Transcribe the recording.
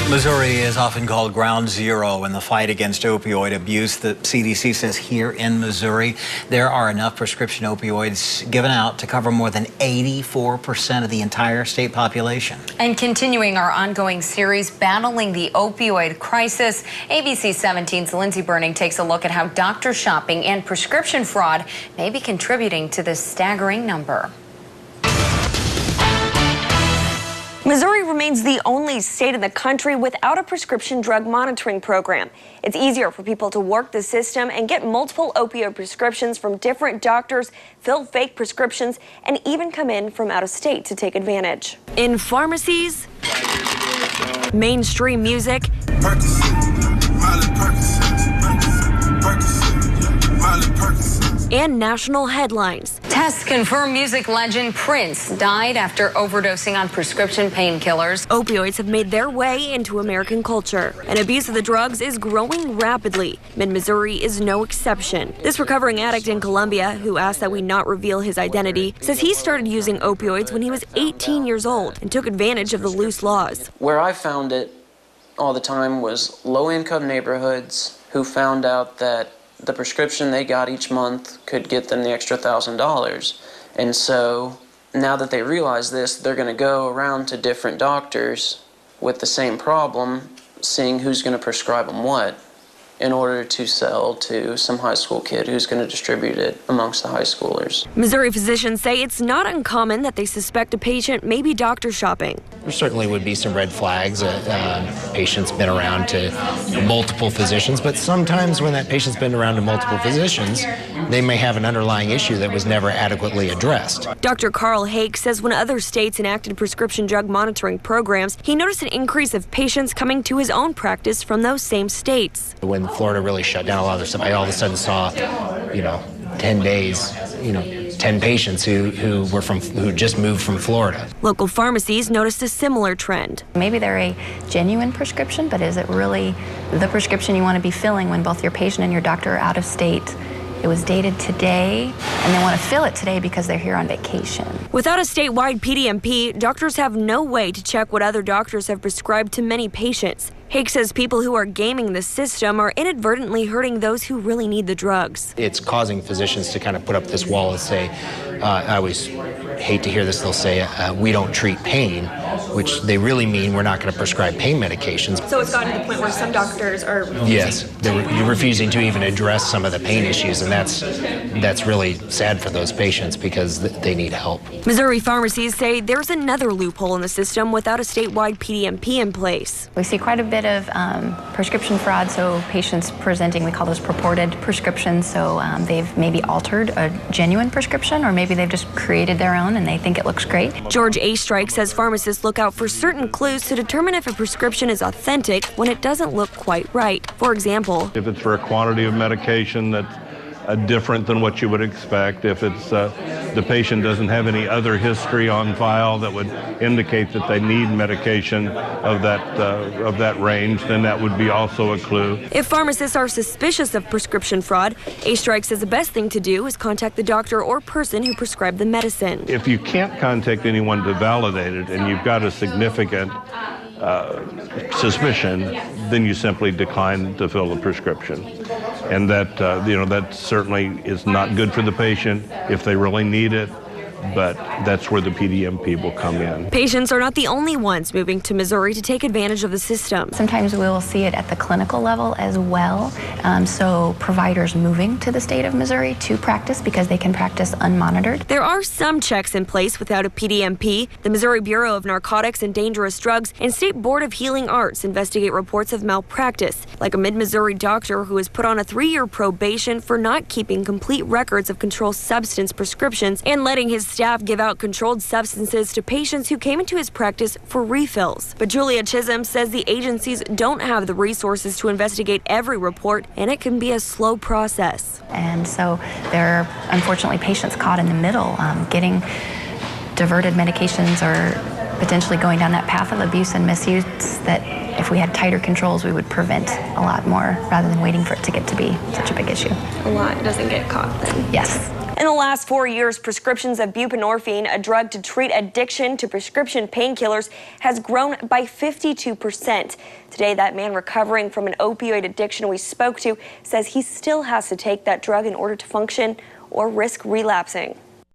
Missouri is often called ground zero in the fight against opioid abuse. The CDC says here in Missouri, there are enough prescription opioids given out to cover more than 84% of the entire state population. And continuing our ongoing series, Battling the Opioid Crisis, ABC 17's Lindsay Burning takes a look at how doctor shopping and prescription fraud may be contributing to this staggering number. Missouri remains the only state in the country without a prescription drug monitoring program. It's easier for people to work the system and get multiple opioid prescriptions from different doctors, fill fake prescriptions, and even come in from out of state to take advantage. In pharmacies, mainstream music, and national headlines. Tests confirm music legend Prince died after overdosing on prescription painkillers. Opioids have made their way into American culture, and abuse of the drugs is growing rapidly. Mid-Missouri is no exception. This recovering addict in Columbia, who asked that we not reveal his identity, says he started using opioids when he was 18 years old and took advantage of the loose laws. Where I found it all the time was low-income neighborhoods who found out that the prescription they got each month could get them the extra $1,000. And so now that they realize this, they're going to go around to different doctors with the same problem, seeing who's going to prescribe them what, in order to sell to some high school kid who's going to distribute it amongst the high schoolers. Missouri physicians say it's not uncommon that they suspect a patient may be doctor shopping. There certainly would be some red flags. Patient's been around to multiple physicians, but sometimes when that patient's been around to multiple physicians, they may have an underlying issue that was never adequately addressed. Dr. Carl Hake says when other states enacted prescription drug monitoring programs, he noticed an increase of patients coming to his own practice from those same states. When Florida really shut down a lot of their stuff, I all of a sudden saw, 10 days, 10 patients who just moved from Florida. Local pharmacies noticed a similar trend. Maybe they're a genuine prescription, but is it really the prescription you want to be filling when both your patient and your doctor are out of state? It was dated today, and they want to fill it today because they're here on vacation. Without a statewide PDMP, doctors have no way to check what other doctors have prescribed to many patients. Hake says people who are gaming the system are inadvertently hurting those who really need the drugs. It's causing physicians to kind of put up this wall and say, I always hate to hear this, they'll say, we don't treat pain, which they really mean we're not going to prescribe pain medications. So it's gotten to the point where some doctors are refusing to even address some of the pain issues, and that's really sad for those patients because they need help. Missouri pharmacies say there's another loophole in the system without a statewide PDMP in place. We see quite a bit of prescription fraud, so patients presenting, we call those purported prescriptions, so they've maybe altered a genuine prescription, or maybe they've just created their own and they think it looks great. George A. Strike says pharmacists look out for certain clues to determine if a prescription is authentic when it doesn't look quite right. For example, if it's for a quantity of medication that's different than what you would expect, if it's the patient doesn't have any other history on file that would indicate that they need medication of that range, then that would be also a clue. If pharmacists are suspicious of prescription fraud, A. Strike says the best thing to do is contact the doctor or person who prescribed the medicine. If you can't contact anyone to validate it and you've got a significant suspicion, then you simply decline to fill the prescription. And that certainly is not good for the patient if they really need it, but that's where the PDMP will come in. Patients are not the only ones moving to Missouri to take advantage of the system. Sometimes we will see it at the clinical level as well, so providers moving to the state of Missouri to practice because they can practice unmonitored. There are some checks in place without a PDMP. The Missouri Bureau of Narcotics and Dangerous Drugs and State Board of Healing Arts investigate reports of malpractice, like a mid-Missouri doctor who was put on a 3-year probation for not keeping complete records of controlled substance prescriptions and letting his staff give out controlled substances to patients who came into his practice for refills. But Julia Chisholm says the agencies don't have the resources to investigate every report, and it can be a slow process. And so there are unfortunately patients caught in the middle, getting diverted medications or potentially going down that path of abuse and misuse that if we had tighter controls, we would prevent a lot more rather than waiting for it to get to be such a big issue. A lot doesn't get caught then. Yes. In the last 4 years, prescriptions of buprenorphine, a drug to treat addiction to prescription painkillers, has grown by 52%. Today, that man recovering from an opioid addiction we spoke to says he still has to take that drug in order to function or risk relapsing.